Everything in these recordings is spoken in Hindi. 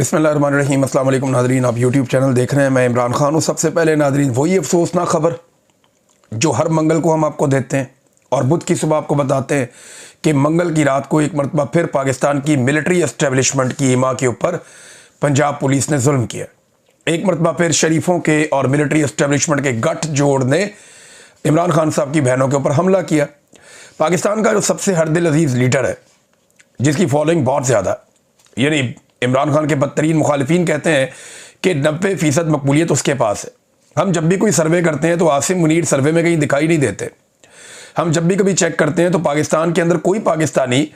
बिस्मिल्लाहिर्रहमानिर्रहीम। अस्सलाम वालेकुम नादरीन, आप यूट्यूब चैनल देख रहे हैं। मैं इमरान खान हूँ। सबसे पहले नादरीन, वही अफसोसनाक खबर जो हर मंगल को हम आपको देते हैं और बुध की सुबह आपको बताते हैं कि मंगल की रात को एक मरतबा फिर पाकिस्तान की मिलिट्री एस्टेब्लिशमेंट की इमा के ऊपर पंजाब पुलिस ने जुल्म किया। एक मरतबा फिर शरीफों के और मिलिट्री एस्टेब्लिशमेंट के गठजोड़ ने इमरान खान साहब की बहनों के ऊपर हमला किया। पाकिस्तान का जो सबसे हरदिल अजीज़ लीडर है, जिसकी फॉलोइंग बहुत ज़्यादा, यानी इमरान खान के बदतरीन मुखालिफिन कहते हैं कि 90% मकबूलियत उसके पास है। हम जब भी कोई सर्वे करते हैं तो आसिम मुनीर सर्वे में कहीं दिखाई नहीं देते। हम जब भी कभी चेक करते हैं तो पाकिस्तान के अंदर कोई पाकिस्तानी,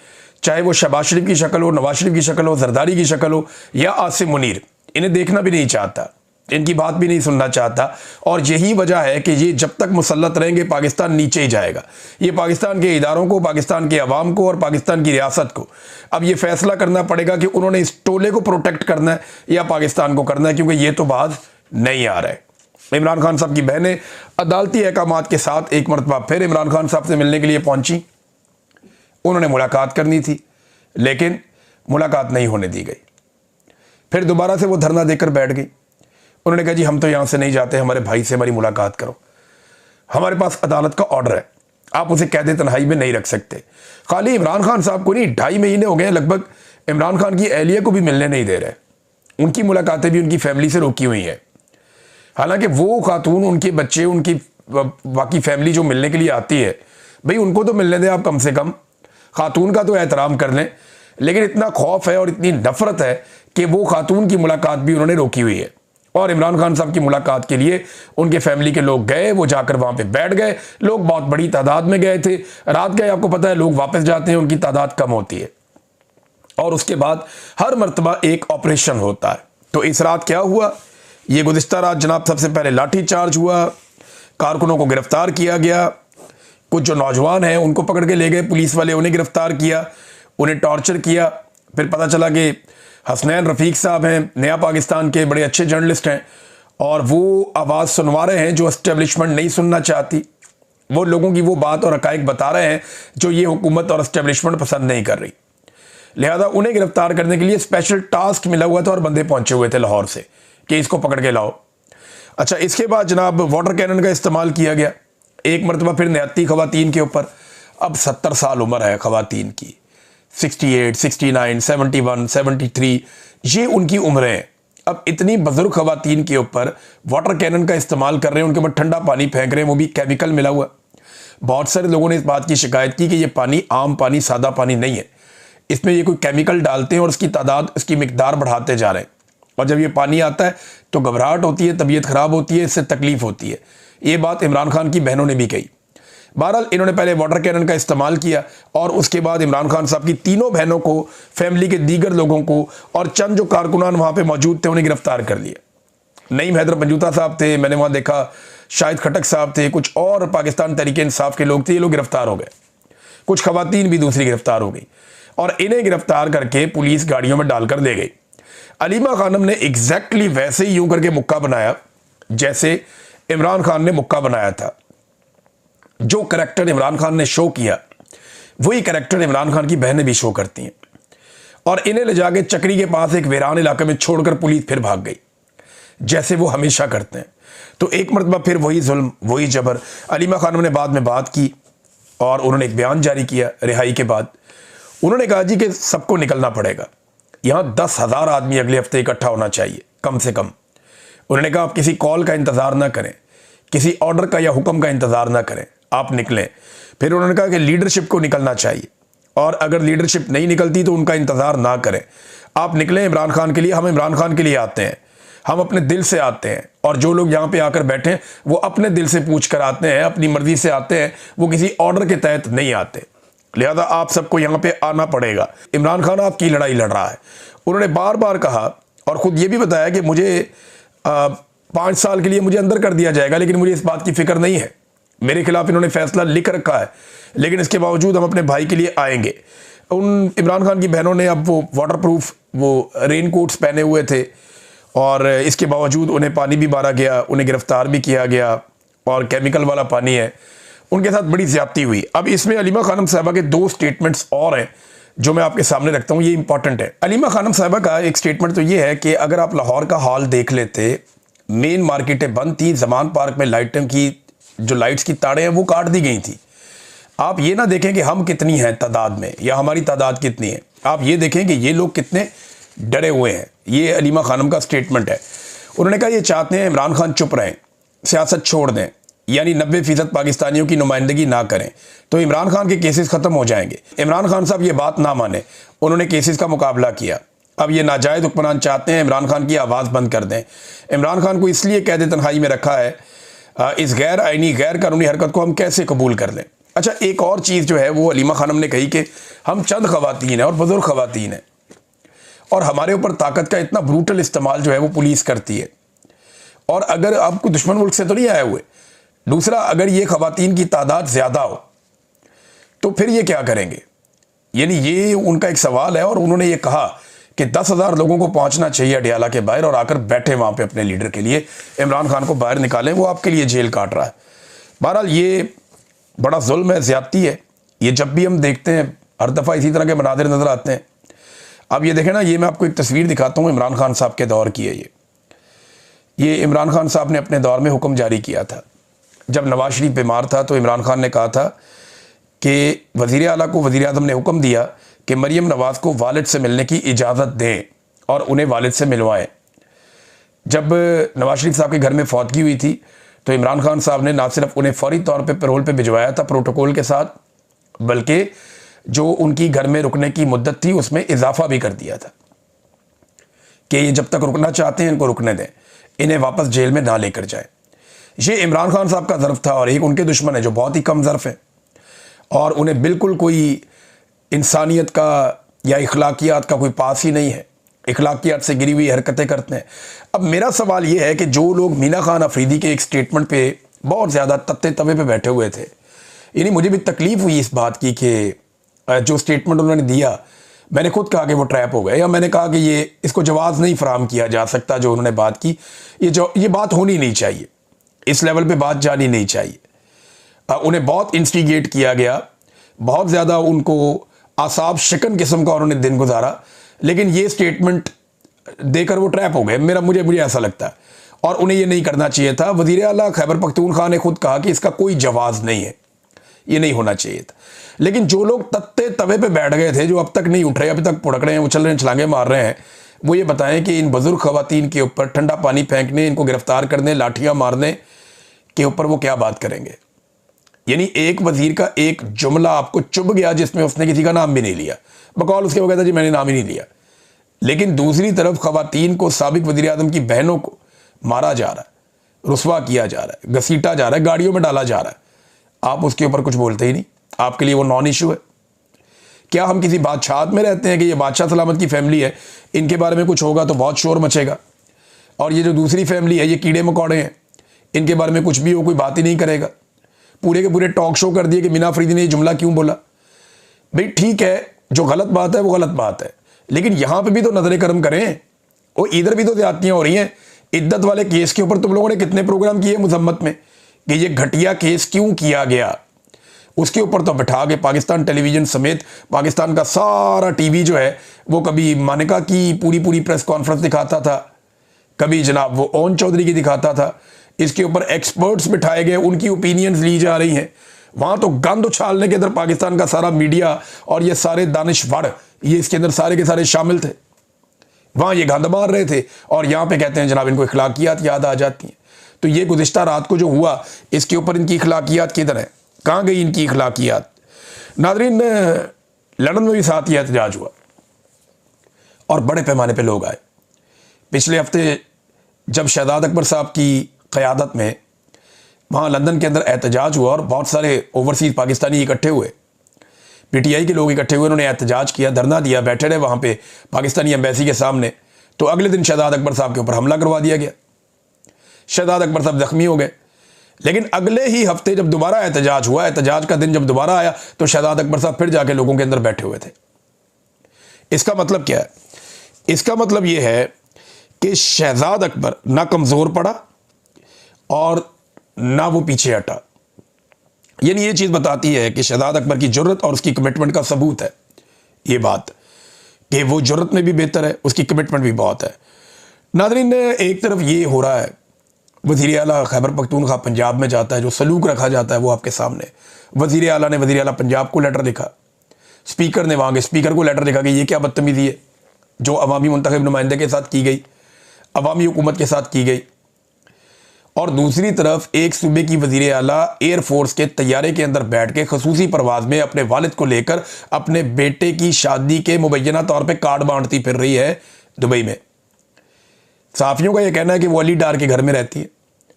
चाहे वो शहबाज शरीफ की शक्ल हो, नवाज शरीफ की शक्ल हो, जरदारी की शक्ल हो या आसिम मुनीर, इन्हें देखना भी नहीं चाहता, इनकी बात भी नहीं सुनना चाहता। और यही वजह है कि ये जब तक मुसल्लत रहेंगे पाकिस्तान नीचे ही जाएगा। ये पाकिस्तान के इदारों को, पाकिस्तान के अवाम को और पाकिस्तान की रियासत को अब ये फैसला करना पड़ेगा कि उन्होंने इस टोले को प्रोटेक्ट करना है या पाकिस्तान को करना है, क्योंकि ये तो बात नहीं आ रहा है। इमरान खान साहब की बहनें अदालती अहकामात के साथ एक मरतबा फिर इमरान खान साहब से मिलने के लिए पहुंची। उन्होंने मुलाकात करनी थी लेकिन मुलाकात नहीं होने दी गई। फिर दोबारा से वो धरना देकर बैठ गई। उन्होंने कहा जी हम तो यहाँ से नहीं जाते, हमारे भाई से हमारी मुलाकात करो, हमारे पास अदालत का ऑर्डर है, आप उसे कैद तन्हाई में नहीं रख सकते। खाली इमरान खान साहब को नहीं, 2.5 महीने हो गए लगभग इमरान खान की एहलिया को भी मिलने नहीं दे रहे। उनकी मुलाकातें भी उनकी फैमिली से रोकी हुई हैं। हालांकि वो खातून, उनके बच्चे, उनकी बाकी फैमिली जो मिलने के लिए आती है, भाई उनको तो मिलने दें आप, कम से कम खातून का तो एहतराम कर लें। लेकिन इतना खौफ है और इतनी नफरत है कि वो खातून की मुलाकात भी उन्होंने रोकी हुई है। और इमरान खान साहब की मुलाकात के लिए उनके फैमिली के लोग गए, वो जाकर वहां पे बैठ गए। लोग बहुत बड़ी तादाद में गए थे। रात गए, आपको पता है लोग वापस जाते हैं, उनकी तादाद कम होती है। और उसके बाद हर मरतबा एक ऑपरेशन होता है। तो इस रात क्या हुआ, ये गुज़िश्ता रात जनाब सबसे पहले लाठी चार्ज हुआ, कारकुनों को गिरफ्तार किया गया, कुछ जो नौजवान हैं उनको पकड़ के ले गए पुलिस वाले, उन्हें गिरफ्तार किया, उन्हें टॉर्चर किया। फिर पता चला कि हसनैन रफ़ीक साहब हैं, नया पाकिस्तान के बड़े अच्छे जर्नलिस्ट हैं, और वो आवाज़ सुनवा रहे हैं जो एस्टेब्लिशमेंट नहीं सुनना चाहती। वो लोगों की वो बात और हक़ाइक़ बता रहे हैं जो ये हुकूमत और एस्टेब्लिशमेंट पसंद नहीं कर रही। लिहाजा उन्हें गिरफ्तार करने के लिए स्पेशल टास्क मिला हुआ था और बंदे पहुंचे हुए थे लाहौर से कि इसको पकड़ के लाओ। अच्छा, इसके बाद जनाब वाटर कैनन का इस्तेमाल किया गया एक मरतबा फिर निहत्ती ख़वातीन के ऊपर। अब 70 साल उम्र है ख़वातीन की, 68, 69, 71, 73, ये उनकी उम्रें हैं। अब इतनी बुजुर्ग ख़वातीन के ऊपर वाटर कैनन का इस्तेमाल कर रहे हैं, उनके ऊपर ठंडा पानी फेंक रहे हैं, वो भी केमिकल मिला हुआ। बहुत सारे लोगों ने इस बात की शिकायत की कि ये पानी आम पानी, सादा पानी नहीं है, इसमें ये कोई केमिकल डालते हैं और उसकी तादाद, उसकी मिकदार बढ़ाते जा रहे हैं। और जब ये पानी आता है तो घबराहट होती है, तबीयत ख़राब होती है, इससे तकलीफ़ होती है। ये बात इमरान खान की बहनों ने भी कही। बहरहाल इन्होंने पहले वाटर कैनन का इस्तेमाल किया और उसके बाद इमरान खान साहब की तीनों बहनों को, फैमिली के दीगर लोगों को और चंद जो कारकुनान वहाँ पे मौजूद थे उन्हें गिरफ्तार कर लिया। नईम हैदर पंजूता साहब थे, मैंने वहाँ देखा शाहिद खटक साहब थे, कुछ और पाकिस्तान तहरीक इंसाफ के लोग थे, ये लोग गिरफ्तार हो गए। कुछ खवातीन भी दूसरी गिरफ्तार हो गई और इन्हें गिरफ्तार करके पुलिस गाड़ियों में डालकर ले गई। अलीमा खानम ने एग्जैक्टली वैसे ही यूं करके मुक्का बनाया जैसे इमरान खान ने मुक्का बनाया था। जो करैक्टर इमरान खान ने शो किया वही करैक्टर इमरान खान की बहनें भी शो करती हैं। और इन्हें ले जाके चक्री के पास एक वीरान इलाके में छोड़कर पुलिस फिर भाग गई, जैसे वो हमेशा करते हैं। तो एक मरतबा फिर वही जुल्म, वही जबर। अलीमा खानम ने बाद में बात की और उन्होंने एक बयान जारी किया रिहाई के बाद। उन्होंने कहा जी कि सबको निकलना पड़ेगा, यहाँ 10,000 आदमी अगले हफ्ते इकट्ठा होना चाहिए कम से कम। उन्होंने कहा आप किसी कॉल का इंतज़ार ना करें, किसी ऑर्डर का या हुक्म का इंतज़ार ना करें, आप निकलें। फिर उन्होंने कहा कि लीडरशिप को निकलना चाहिए और अगर लीडरशिप नहीं निकलती तो उनका इंतज़ार ना करें, आप निकलें इमरान खान के लिए। हम इमरान खान के लिए आते हैं, हम अपने दिल से आते हैं, और जो लोग यहाँ पे आकर बैठे हैं वो अपने दिल से पूछ कर आते हैं, अपनी मर्जी से आते हैं, वो किसी ऑर्डर के तहत नहीं आते। लिहाजा आप सबको यहाँ पे आना पड़ेगा। इमरान खान आपकी लड़ाई लड़ रहा है। उन्होंने बार बार कहा और ख़ुद ये भी बताया कि मुझे 5 साल के लिए मुझे अंदर कर दिया जाएगा, लेकिन मुझे इस बात की फ़िक्र नहीं है। मेरे खिलाफ इन्होंने फैसला लिख रखा है, लेकिन इसके बावजूद हम अपने भाई के लिए आएंगे। उन इमरान खान की बहनों ने अब वो वाटरप्रूफ वो रेन कोट्स पहने हुए थे और इसके बावजूद उन्हें पानी भी मारा गया, उन्हें गिरफ्तार भी किया गया और केमिकल वाला पानी है। उनके साथ बड़ी ज़्यादती हुई। अब इसमें अलीमा खानम साहबा के 2 स्टेटमेंट्स और हैं जो मैं आपके सामने रखता हूँ, ये इंपॉर्टेंट है। अलीमा खानम साहिबा का एक स्टेटमेंट तो ये है कि अगर आप लाहौर का हाल देख लेते, मेन मार्केटें बंद थी, जमान पार्क में लाइटों की जो लाइट्स की तारें हैं वो काट दी गई थी। आप ये ना देखें कि हम कितनी हैं तादाद में या हमारी तादाद कितनी है, आप ये देखें कि ये लोग कितने डरे हुए हैं। ये अलीमा खानम का स्टेटमेंट है। उन्होंने कहा ये चाहते हैं इमरान खान चुप रहें, सियासत छोड़ दें, यानी 90% पाकिस्तानियों की नुमाइंदगी ना करें तो इमरान खान के केसेस ख़त्म हो जाएंगे। इमरान खान साहब ये बात ना माने, उन्होंने केसेस का मुकाबला किया। अब ये नाजायज़ हुक्मरान चाहते हैं इमरान खान की आवाज़ बंद कर दें। इमरान खान को इसलिए कैद तन्हाई में रखा है, इस गैर आइनी गैर कानूनी हरकत को हम कैसे कबूल कर लें। अच्छा, एक और चीज़ जो है वो अलीमा खानम ने कही कि हम चंद खवातीन हैं और बुजुर्ग खवातीन हैं और हमारे ऊपर ताकत का इतना ब्रूटल इस्तेमाल जो है वो पुलिस करती है, और अगर आपको दुश्मन मुल्क से तो नहीं आए हुए। दूसरा, अगर ये खवातीन की तादाद ज़्यादा हो तो फिर ये क्या करेंगे, यानी ये उनका एक सवाल है। और उन्होंने ये कहा कि 10,000 लोगों को पहुंचना चाहिए अडियाला के बाहर और आकर बैठे वहाँ पे अपने लीडर के लिए, इमरान खान को बाहर निकालें, वो आपके लिए जेल काट रहा है। बहरहाल ये बड़ा जुल्म है, ज़्यादती है। ये जब भी हम देखते हैं हर दफ़ा इसी तरह के मनाजिर नज़र आते हैं। अब ये देखें ना, ये मैं आपको एक तस्वीर दिखाता हूँ, इमरान खान साहब के दौर की है ये इमरान खान साहब ने अपने दौर में हुक्म जारी किया था। जब नवाज शरीफ बीमार था तो इमरान खान ने कहा था कि वज़ीर आला को वज़ीर आज़म ने हुक्म दिया कि मरीम नवाज़ को वालिद से मिलने की इजाज़त दें और उन्हें वालिद से मिलवाएं। जब नवाज शरीफ साहब के घर में फौतगी हुई थी तो इमरान खान साहब ने ना सिर्फ उन्हें फौरी तौर पे पैरोल पे भिजवाया था प्रोटोकॉल के साथ, बल्कि जो उनकी घर में रुकने की मुद्दत थी उसमें इजाफा भी कर दिया था कि ये जब तक रुकना चाहते हैं इनको रुकने दें, इन्हें वापस जेल में ना लेकर जाए। ये इमरान खान साहब का ज़र्फ था और एक उनके दुश्मन है जो बहुत ही कम ज़र्फ है और उन्हें बिल्कुल कोई इंसानियत का या इखलाकियात का कोई पास ही नहीं है, इखलाकियात से गिरी हुई हरकतें करते हैं। अब मेरा सवाल ये है कि जो लोग मीना खान अफरीदी के एक स्टेटमेंट पे बहुत ज़्यादा तत्ते तवे पे बैठे हुए थे, यानी मुझे भी तकलीफ़ हुई इस बात की कि जो स्टेटमेंट उन्होंने दिया, मैंने खुद कहा कि वो ट्रैप हो गए, या मैंने कहा कि ये इसको जवाब नहीं फराहम किया जा सकता जो उन्होंने बात की। ये बात होनी नहीं चाहिए, इस लेवल पे बात जानी नहीं चाहिए। उन्हें बहुत इंस्टिगेट किया गया, बहुत ज़्यादा उनको आसाब शिकन किस्म का उन्होंने दिन गुजारा, लेकिन ये स्टेटमेंट देकर वो ट्रैप हो गए। मुझे ऐसा लगता है, और उन्हें ये नहीं करना चाहिए था। वज़ीर आला खैबर पख्तूनख्वा ने खुद कहा कि इसका कोई जवाब नहीं है, ये नहीं होना चाहिए था। लेकिन जो लोग तत्ते तवे पे बैठ गए थे, जो अब तक नहीं उठ रहे, अभी तक पुड़क रहे हैं, उछल रहे हैं, छलांगे मार रहे हैं, वो ये बताएं कि इन बुजुर्ग खवातीन के ऊपर ठंडा पानी फेंकने, इनको गिरफ्तार करने, लाठियाँ मारने के ऊपर वो क्या बात करेंगे। यानी एक वजीर का एक जुमला आपको चुभ गया जिसमें उसने किसी का नाम भी नहीं लिया, बकौल उसके वो कहता जी मैंने नाम ही नहीं लिया, लेकिन दूसरी तरफ खवातीन को, साबिक वज़ीर आज़म की बहनों को मारा जा रहा है, रुस्वा किया जा रहा है, घसीटा जा रहा है, गाड़ियों में डाला जा रहा है, आप उसके ऊपर कुछ बोलते ही नहीं। आपके लिए वो नॉन इशू है। क्या हम किसी बादशाह में रहते हैं कि ये बादशाह सलामत की फैमिली है, इनके बारे में कुछ होगा तो बहुत शोर मचेगा, और ये जो दूसरी फैमिली है ये कीड़े मकोड़े हैं, इनके बारे में कुछ भी हो कोई बात ही नहीं करेगा। पूरे के पूरे टॉक शो कर दिए कि मीना अफरीदी ने ये जुमला क्यों बोला। भाई ठीक है, जो गलत बात है वो गलत बात है, लेकिन यहाँ पे भी तो नजर करम करें। और इधर भी तो ज्यादतियाँ हो रही हैं। इद्दत वाले केस के ऊपर तुम लोगों ने कितने प्रोग्राम किए मुजम्मत में कि ये घटिया केस क्यों किया गया, उसके ऊपर तो बिठा के पाकिस्तान टेलीविजन समेत पाकिस्तान का सारा टीवी जो है वो कभी मानिका की पूरी प्रेस कॉन्फ्रेंस दिखाता था, कभी जनाब वो ओन चौधरी की दिखाता था। इसके ऊपर एक्सपर्ट्स बिठाए गए, उनकी ओपिनियंस ली जा रही हैं। वहाँ तो गंद उछालने के अंदर पाकिस्तान का सारा मीडिया और ये सारे दानिशवर ये इसके अंदर सारे के सारे शामिल थे। वहाँ ये गंद मार रहे थे और यहाँ पे कहते हैं जनाब इनको इखलाकियात याद आ जाती हैं। तो ये गुज़िश्ता रात को जो हुआ इसके ऊपर इनकी इखलाकियात किधर है, कहाँ गई इनकी इखलाकियात। नाज़रीन, लंदन में भी साथ ही एहतजाज हुआ और बड़े पैमाने पे लोग आए। पिछले हफ्ते जब शहजाद अकबर साहब की क़यादत में वहाँ लंदन के अंदर एहतजाज हुआ और बहुत सारे ओवरसीज़ पाकिस्तानी इकट्ठे हुए, पीटीआई के लोग इकट्ठे हुए, उन्होंने एहतजाज किया, धरना दिया, बैठे रहे वहाँ पे पाकिस्तानी एम्बेसी के सामने। तो अगले दिन शहजाद अकबर साहब के ऊपर हमला करवा दिया गया, शहजाद अकबर साहब ज़ख्मी हो गए। लेकिन अगले ही हफ्ते जब दोबारा एहतजाज हुआ, एहतजाज का दिन जब दोबारा आया तो शहजाद अकबर साहब फिर जाके लोगों के अंदर बैठे हुए थे। इसका मतलब क्या है? इसका मतलब यह है कि शहजाद अकबर ना कमज़ोर पड़ा और ना वो पीछे हटा। यानी ये चीज़ बताती है कि शहजाद अकबर की जुर्रत और उसकी कमिटमेंट का सबूत है ये बात कि वो जुर्रत में भी बेहतर है, उसकी कमिटमेंट भी बहुत है। नाज़रीन, एक तरफ ये हो रहा है, वज़ीर आला खैबर पख्तूनख्वा पंजाब में जाता है, जो सलूक रखा जाता है वो आपके सामने। वज़ीर आला ने वज़ीर आला पंजाब को लेटर लिखा, स्पीकर ने वहाँ के स्पीकर को लेटर लिखा कि ये क्या बदतमीज़ी है जो अवामी मुंतखब नुमाइंदे के साथ की गई, अवामी हुकूमत के साथ की गई। और दूसरी तरफ एक सूबे की वज़ीर आला एयरफोर्स के तैयारे के अंदर बैठ के खसूसी परवाज़ में अपने वालिद को लेकर अपने बेटे की शादी के मुबैना तौर पे कार्ड बांटती फिर रही है दुबई में। सहाफ़ियों का यह कहना है कि वो अली डार के घर में रहती है,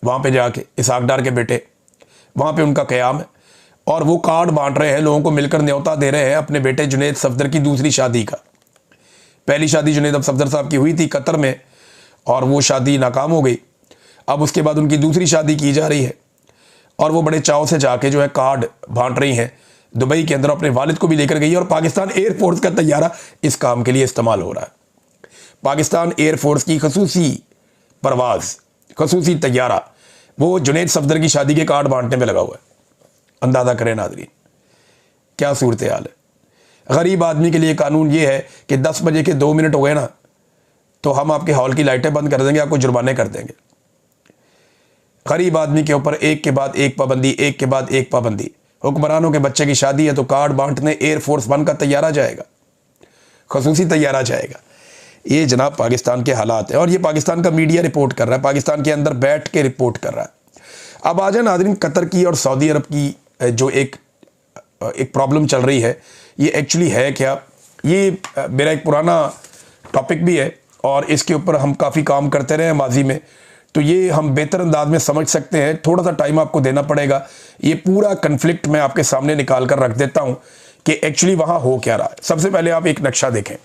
वहाँ पे जाके इसहाक डार के बेटे, वहाँ पे उनका क़याम है और वो कार्ड बांट रहे हैं, लोगों को मिलकर न्योता दे रहे हैं अपने बेटे जुनैद सफदर की दूसरी शादी का। पहली शादी जुनैद सफदर साहब की हुई थी कतर में और वो शादी नाकाम हो गई। अब उसके बाद उनकी दूसरी शादी की जा रही है और वो बड़े चाव से जाके जो है कार्ड बांट रही हैं दुबई के अंदर, अपने वालिद को भी लेकर गई है और पाकिस्तान एयरफोर्स का तैयारा इस काम के लिए इस्तेमाल हो रहा है। पाकिस्तान एयरफोर्स की खसूसी परवाज़, खसूसी तैयारा वो जुनैद सफदर की शादी के कार्ड बांटने में लगा हुआ है। अंदाज़ा करें नाज़रीन क्या सूरत हाल है। गरीब आदमी के लिए कानून ये है कि 10 बजे के 2 मिनट हो गए ना तो हम आपके हॉल की लाइटें बंद कर देंगे, आपको जुर्माने कर देंगे। गरीब आदमी के ऊपर एक के बाद एक पाबंदी, एक के बाद एक पाबंदी। हुक्मरानों के बच्चे की शादी है तो कार्ड बांटने एयरफोर्स 1 का तैयारा जाएगा, खसूसी तैयारा जाएगा। ये जनाब पाकिस्तान के हालात है और ये पाकिस्तान का मीडिया रिपोर्ट कर रहा है, पाकिस्तान के अंदर बैठ के रिपोर्ट कर रहा है। अब आ जाए नाज़रीन, कतर की और सऊदी अरब की जो एक प्रॉब्लम चल रही है, ये एक्चुअली है क्या। ये मेरा एक पुराना टॉपिक भी है और इसके ऊपर हम काफ़ी काम करते रहे हैं माजी में, तो ये हम बेहतर अंदाज में समझ सकते हैं। थोड़ा सा टाइम आपको देना पड़ेगा। ये पूरा कन्फ्लिक्ट मैं आपके सामने निकाल कर रख देता हूँ कि एक्चुअली वहाँ हो क्या रहा है। सबसे पहले आप एक नक्शा देखें।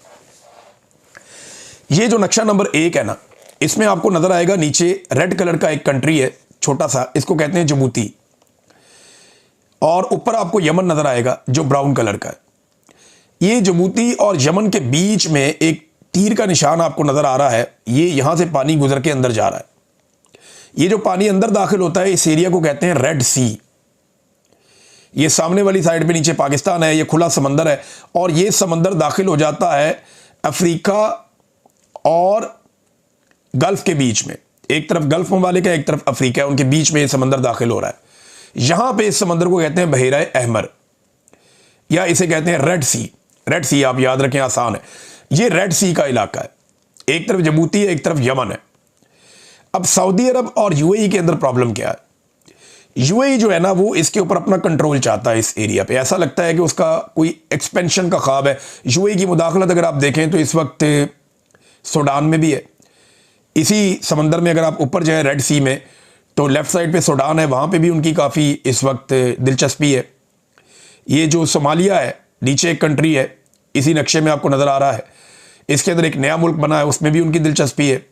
ये जो नक्शा नंबर 1 है ना, इसमें आपको नज़र आएगा नीचे रेड कलर का एक कंट्री है छोटा सा, इसको कहते हैं जिबूती, और ऊपर आपको यमन नज़र आएगा जो ब्राउन कलर का है। ये जिबूती और यमन के बीच में एक तीर का निशान आपको नज़र आ रहा है। ये यहाँ से पानी गुजर के अंदर जा रहा है। ये जो पानी अंदर दाखिल होता है इस एरिया को कहते हैं रेड सी। ये सामने वाली साइड पे नीचे पाकिस्तान है, ये खुला समंदर है और ये समंदर दाखिल हो जाता है अफ्रीका और गल्फ के बीच में। एक तरफ गल्फ ममालिक है, एक तरफ अफ्रीका है, उनके बीच में ये समंदर दाखिल हो रहा है। यहां पे इस समंदर को कहते हैं बहीरा अहमर या इसे कहते हैं रेड सी। रेड सी आप याद रखें, आसान है। ये रेड सी का इलाका है, एक तरफ जिबूती है, एक तरफ यमन है। अब सऊदी अरब और यूएई के अंदर प्रॉब्लम क्या है। यूएई जो है ना वो इसके ऊपर अपना कंट्रोल चाहता है इस एरिया पे। ऐसा लगता है कि उसका कोई एक्सपेंशन का ख्वाब है। यूएई की मुदाखलत अगर आप देखें तो इस वक्त सूडान में भी है। इसी समंदर में अगर आप ऊपर जाए रेड सी में तो लेफ्ट साइड पे सूडान है, वहाँ पे भी उनकी काफ़ी इस वक्त दिलचस्पी है। ये जो सोमालिया है नीचे एक कंट्री है, इसी नक्शे में आपको नज़र आ रहा है, इसके अंदर एक नया मुल्क बना है, उसमें भी उनकी दिलचस्पी है।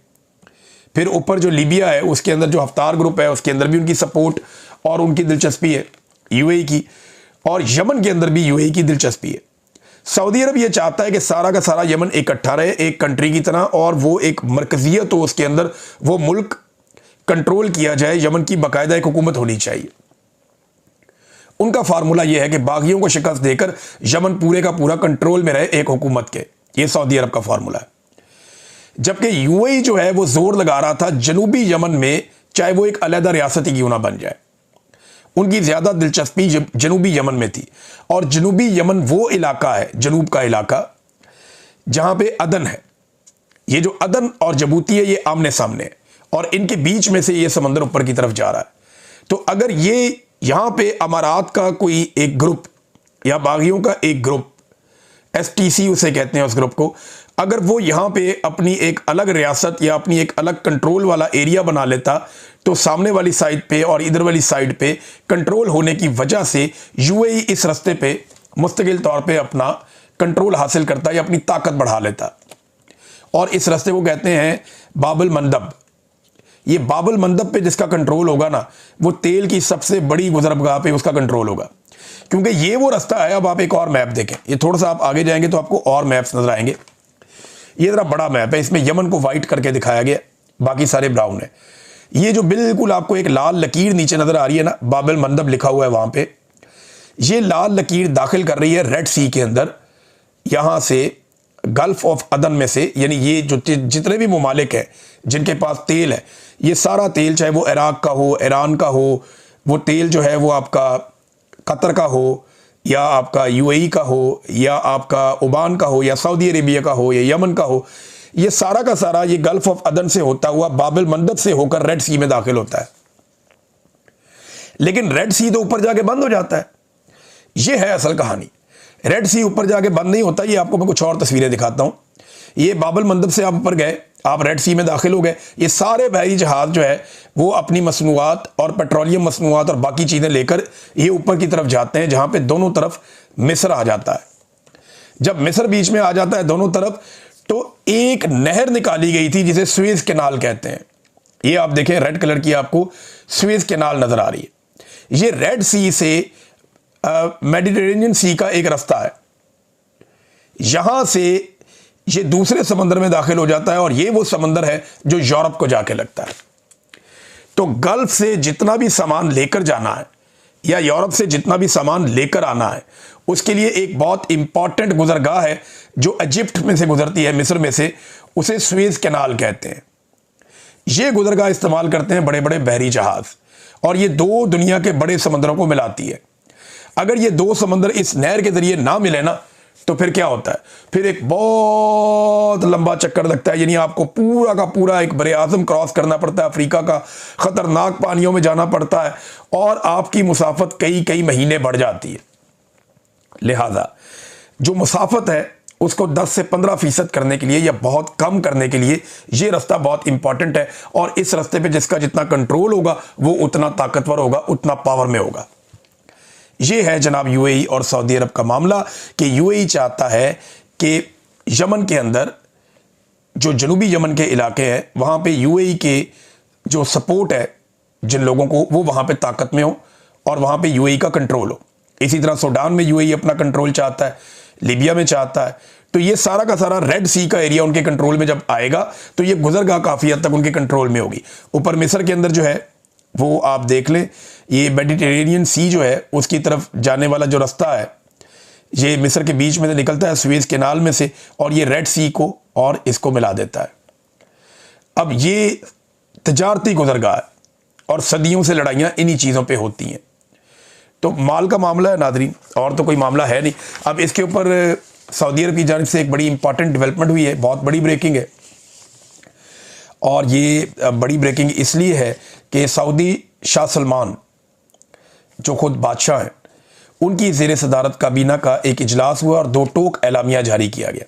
फिर ऊपर जो लीबिया है उसके अंदर जो हफ्तार ग्रुप है उसके अंदर भी उनकी सपोर्ट और उनकी दिलचस्पी है यूएई की, और यमन के अंदर भी यूएई की दिलचस्पी है। सऊदी अरब ये चाहता है कि सारा का सारा यमन इकट्ठा रहे एक कंट्री की तरह और वो एक मरकजियत हो, उसके अंदर वो मुल्क कंट्रोल किया जाए, यमन की बाकायदा एक हुकूमत होनी चाहिए। उनका फार्मूला यह है कि बागियों को शिकस्त देकर यमन पूरे का पूरा कंट्रोल में रहे एक हुकूमत के। ये सऊदी अरब का फार्मूला है। जबकि यूएई जो है वो जोर लगा रहा था जनूबी यमन में चाहे वो एक अलहदा रियासत ही क्यों ना बन जाए। उनकी ज्यादा दिलचस्पी जनूबी यमन में थी और जनूबी यमन वो इलाका है, जनूब का इलाका जहां पे अदन है। ये जो अदन और जिबूती है ये आमने सामने है और इनके बीच में से ये समंदर ऊपर की तरफ जा रहा है। तो अगर ये यहां पे अमारात का कोई एक ग्रुप या बागियों का एक ग्रुप, एसटीसी उसे कहते हैं उस ग्रुप को, अगर वो यहाँ पे अपनी एक अलग रियासत या अपनी एक अलग कंट्रोल वाला एरिया बना लेता तो सामने वाली साइड पे और इधर वाली साइड पे कंट्रोल होने की वजह से यूएई इस रास्ते पे मुस्तकिल तौर पे अपना कंट्रोल हासिल करता या अपनी ताकत बढ़ा लेता। और इस रास्ते को कहते हैं बाबुल मंदब। ये बाबुल मंदब पे जिसका कंट्रोल होगा ना वो तेल की सबसे बड़ी गुजरबगाह पे उसका कंट्रोल होगा, क्योंकि ये वो रास्ता है। अब आप एक और मैप देखें, ये थोड़ा सा आप आगे जाएंगे तो आपको और मैप्स नजर आएंगे। ये जरा बड़ा मैप है, इसमें यमन को व्हाइट करके दिखाया गया, बाकी सारे ब्राउन है। ये जो बिल्कुल आपको एक लाल लकीर नीचे नजर आ रही है ना, बाबुल मंदब लिखा हुआ है वहां पे, ये लाल लकीर दाखिल कर रही है रेड सी के अंदर यहाँ से गल्फ ऑफ अदन में से, यानी ये जो जितने भी ममालिक हैं जिनके पास तेल है, ये सारा तेल चाहे वो इराक का हो, ईरान का हो, वो तेल जो है वो आपका कतर का हो या आपका यूएई का हो या आपका ओमान का हो या सऊदी अरेबिया का हो या यमन का हो, ये सारा का सारा ये गल्फ ऑफ अदन से होता हुआ बाबिल मंदब से होकर रेड सी में दाखिल होता है। लेकिन रेड सी तो ऊपर जाके बंद हो जाता है। ये है असल कहानी। रेड सी ऊपर जाके बंद नहीं होता। ये आपको मैं कुछ और तस्वीरें दिखाता हूं। ये बाबिल मंदब से आप ऊपर गए, आप रेड सी में दाखिल हो गए। ये सारे बहरी जहाज जो है वो अपनी मसनूआत और पेट्रोलियम मसनूआत और बाकी चीज़ें लेकर ये ऊपर की तरफ जाते हैं, जहां पे दोनों तरफ मिस्र आ जाता है। जब मिस्र बीच में आ जाता है दोनों तरफ, तो एक नहर निकाली गई थी जिसे स्वेज कैनाल कहते हैं। ये आप देखें, रेड कलर की आपको स्वेज कैनाल नजर आ रही है। ये रेड सी से मेडिटेरेनियन सी का एक रास्ता है, यहां से ये दूसरे समंदर में दाखिल हो जाता है और ये वो समंदर है जो यूरोप को जाके लगता है। तो गल्फ से जितना भी सामान लेकर जाना है या यूरोप से जितना भी सामान लेकर आना है, उसके लिए एक बहुत इंपॉर्टेंट गुजरगाह है जो इजिप्ट में से गुजरती है, मिस्र में से, उसे स्वेज कैनाल कहते हैं। ये गुजरगाह इस्तेमाल करते हैं बड़े बड़े बहरी जहाज, और ये दो दुनिया के बड़े समंदरों को मिलाती है। अगर ये दो समंदर इस नहर के जरिए ना मिले ना, तो फिर क्या होता है, फिर एक बहुत लंबा चक्कर लगता है। यानी आपको पूरा का पूरा एक बरे आजम क्रॉस करना पड़ता है, अफ्रीका का खतरनाक पानियों में जाना पड़ता है, और आपकी मुसाफत कई कई महीने बढ़ जाती है। लिहाजा जो मुसाफत है उसको 10 से 15% करने के लिए या बहुत कम करने के लिए ये रास्ता बहुत इंपॉर्टेंट है। और इस रास्ते पे जिसका जितना कंट्रोल होगा वो उतना ताकतवर होगा, उतना पावर में होगा। ये है जनाब यूएई और सऊदी अरब का मामला कि यूएई चाहता है कि यमन के अंदर, जो जनूबी यमन के इलाके हैं, वहाँ पे यूएई के जो सपोर्ट है जिन लोगों को, वो वहाँ पे ताकत में हो और वहाँ पे यूएई का कंट्रोल हो। इसी तरह सूडान में यूएई अपना कंट्रोल चाहता है, लीबिया में चाहता है। तो ये सारा का सारा रेड सी का एरिया उनके कंट्रोल में जब आएगा तो ये गुजरगाह काफ़ी हद तक उनके कंट्रोल में होगी। ऊपर मिस्र के अंदर जो है वो आप देख लें, ये मेडिटेरेनियन सी जो है उसकी तरफ जाने वाला जो रास्ता है, ये मिस्र के बीच में से निकलता है स्वेज कैनाल में से, और ये रेड सी को और इसको मिला देता है। अब ये तजारती गुजरगाह है और सदियों से लड़ाइयाँ इन्हीं चीज़ों पे होती हैं। तो माल का मामला है नादरीन, और तो कोई मामला है नहीं। अब इसके ऊपर सऊदी अरब की जानिब से एक बड़ी इंपॉर्टेंट डेवलपमेंट हुई है, बहुत बड़ी ब्रेकिंग है। और ये बड़ी ब्रेकिंग इसलिए है कि सऊदी शाह सलमान जो खुद बादशाह हैं, उनकी ज़ेर सदारत काबीना का एक इजलास हुआ और 2 टोक एलामिया जारी किया गया।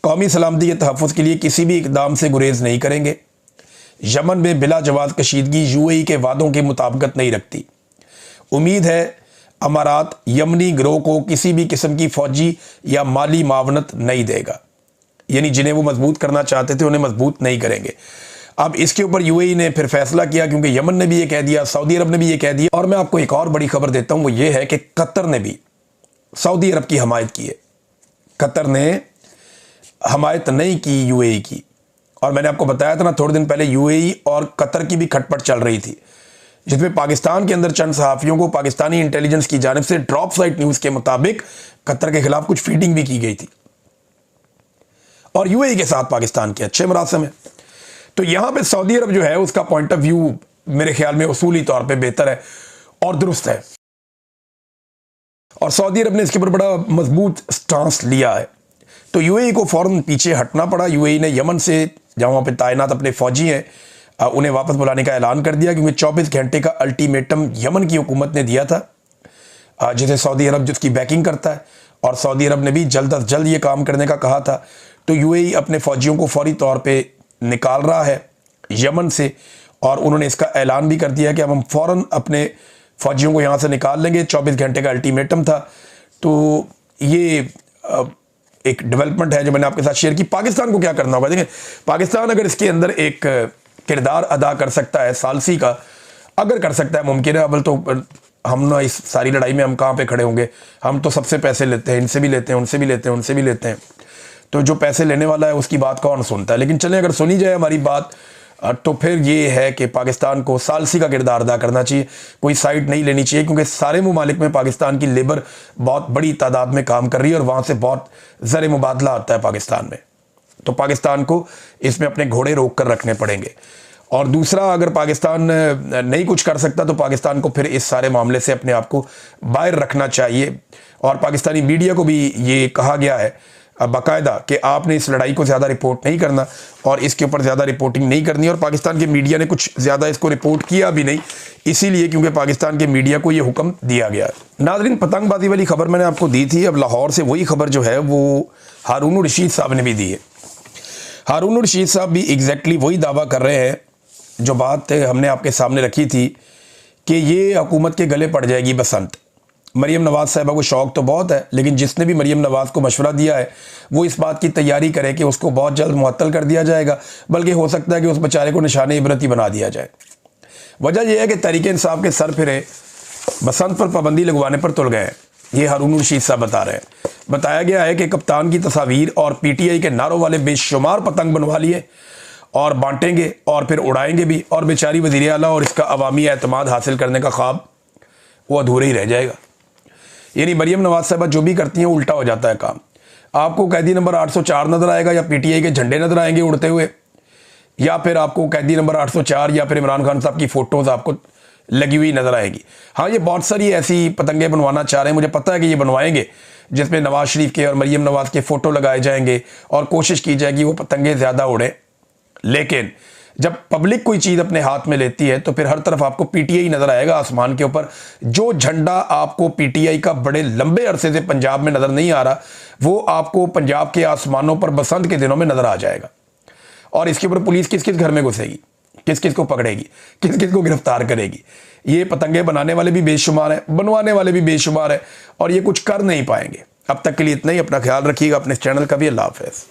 कौमी सलामती के तहफ़्फ़ुज़ के लिए किसी भी इकदाम से गुरेज नहीं करेंगे। यमन में बिला जवाज़ कशीदगी यूएई के वादों की मुताबिकत नहीं रखती। उम्मीद है अमारात यमनी गिरोह को किसी भी किस्म की फ़ौजी या माली मावनत नहीं देगा, यानी जिन्हें वो मजबूत करना चाहते थे उन्हें मजबूत नहीं करेंगे। अब इसके ऊपर यूएई ने फिर फैसला किया, क्योंकि यमन ने भी ये कह दिया, सऊदी अरब ने भी ये कह दिया। और मैं आपको एक और बड़ी खबर देता हूं, वो ये है कि कतर ने भी सऊदी अरब की हमायत की है। कतर ने हमायत नहीं की यूएई की, और मैंने आपको बताया था ना थोड़े दिन पहले, यूएई और कतर की भी खटपट चल रही थी, जिसमें पाकिस्तान के अंदर चंद सहाफ़ियों को पाकिस्तानी इंटेलिजेंस की जानिब से ड्रॉप साइट न्यूज़ के मुताबिक कतर के खिलाफ कुछ फीडिंग भी की गई थी, और यूएई के साथ पाकिस्तान के अच्छे मरासम है। तो यहां पे सऊदी अरब जो है उसका पॉइंट ऑफ व्यू मेरे ख्याल में उसूली तौर पे बेहतर है और दुरुस्त है, और सऊदी अरब ने इसके ऊपर बड़ा मजबूत स्टांस लिया है। तो यूएई को फौरन पीछे हटना पड़ा। यूएई ने यमन से, जहां वहाँ पे तैनात अपने फौजी हैं, उन्हें वापस बुलाने का ऐलान कर दिया, क्योंकि 24 घंटे का अल्टीमेटम यमन की हुकूमत ने दिया था, जिसे सऊदी अरब जिसकी बैकिंग करता है, और सऊदी अरब ने भी जल्द अज जल्द ये काम करने का कहा था। तो यूएई अपने फौजियों को फौरी तौर पे निकाल रहा है यमन से, और उन्होंने इसका ऐलान भी कर दिया कि अब हम फ़ौरन अपने फौजियों को यहाँ से निकाल लेंगे। 24 घंटे का अल्टीमेटम था। तो ये एक डेवलपमेंट है जो मैंने आपके साथ शेयर की। पाकिस्तान को क्या करना होगा, देखें, पाकिस्तान अगर इसके अंदर एक किरदार अदा कर सकता है सालसी का, अगर कर सकता है, मुमकिन है, अव्वल तो हम ना इस सारी लड़ाई में हम कहाँ पे खड़े होंगे। हम तो सबसे पैसे लेते हैं, इनसे भी लेते हैं, उनसे भी लेते हैं, उनसे भी लेते हैं। तो जो पैसे लेने वाला है उसकी बात कौन सुनता है। लेकिन चलें, अगर सुनी जाए हमारी बात, तो फिर ये है कि पाकिस्तान को सालसी का किरदार अदा करना चाहिए, कोई साइड नहीं लेनी चाहिए, क्योंकि सारे ममालिक में पाकिस्तान की लेबर बहुत बड़ी तादाद में काम कर रही है और वहाँ से बहुत ज़र मुबादला आता है पाकिस्तान में। तो पाकिस्तान को इसमें अपने घोड़े रोक कर रखने पड़ेंगे। और दूसरा, अगर पाकिस्तान नहीं कुछ कर सकता तो पाकिस्तान को फिर इस सारे मामले से अपने आप को बाहर रखना चाहिए। और पाकिस्तानी मीडिया को भी ये कहा गया है बाकायदा कि आपने इस लड़ाई को ज़्यादा रिपोर्ट नहीं करना और इसके ऊपर ज़्यादा रिपोर्टिंग नहीं करनी। और पाकिस्तान के मीडिया ने कुछ ज़्यादा इसको रिपोर्ट किया भी नहीं, इसीलिए क्योंकि पाकिस्तान के मीडिया को ये हुक्म दिया गया है। नाज़रीन, पतंगबाजी वाली खबर मैंने आपको दी थी, अब लाहौर से वही खबर जो है वो हारून रशीद साहब ने भी दी है। हारून रशीद साहब भी एग्जैक्टली वही दावा कर रहे हैं जो बात हमने आपके सामने रखी थी कि ये हुकूमत के गले पड़ जाएगी बसंत। मरीम नवाज़ साहिबा को शौक़ तो बहुत है, लेकिन जिसने भी मरीम नवाज़ को मशवरा दिया है वो इस बात की तैयारी करे कि उसको बहुत जल्द मुअत्तल कर दिया जाएगा, बल्कि हो सकता है कि उस बेचारे को निशाने इबरत ही बना दिया जाए। वजह यह है कि तहरीक इंसाफ के सर फिरे बसंत पर पाबंदी लगवाने पर तुल गए हैं, ये हारून रशीद साहब बता रहे हैं। बताया गया है कि कप्तान की तस्वीर और PTI के नारों वाले बेशुमार पतंग बनवा लिए और बांटेंगे और फिर उड़ाएंगे भी, और बेचारी वज़ीर आला और इसका अवामी एतमाद हासिल करने का ख्वाब वो अधूरा ही रह जाएगा। यानी मरीम नवाज़ साहबा जो भी करती हैं उल्टा हो जाता है काम। आपको कैदी नंबर 804 नज़र आएगा या PTI के झंडे नज़र आएंगे उड़ते हुए, या फिर आपको कैदी नंबर 804 या फिर इमरान खान साहब की फ़ोटोज़ आपको लगी हुई नज़र आएगी। हाँ, ये बहुत सारी ऐसी पतंगे बनवाना चाह रहे हैं, मुझे पता है कि ये बनवाएंगे, जिसमें नवाज़ शरीफ के और मरीम नवाज़ के फ़ोटो लगाए जाएंगे और कोशिश की जाएगी वो पतंगे ज़्यादा उड़े। लेकिन जब पब्लिक कोई चीज़ अपने हाथ में लेती है तो फिर हर तरफ आपको PTI नज़र आएगा आसमान के ऊपर। जो झंडा आपको PTI का बड़े लंबे अरसे से पंजाब में नज़र नहीं आ रहा, वो आपको पंजाब के आसमानों पर बसंत के दिनों में नज़र आ जाएगा। और इसके ऊपर पुलिस किस किस घर में घुसेगी, किस किस को पकड़ेगी, किस किस को गिरफ्तार करेगी। ये पतंगे बनाने वाले भी बेशुमार हैं, बनवाने वाले भी बेशुमार हैं, और ये कुछ कर नहीं पाएंगे। अब तक के लिए इतना ही। अपना ख्याल रखिएगा, अपने चैनल का भी। अल्लाह हाफ़िज़।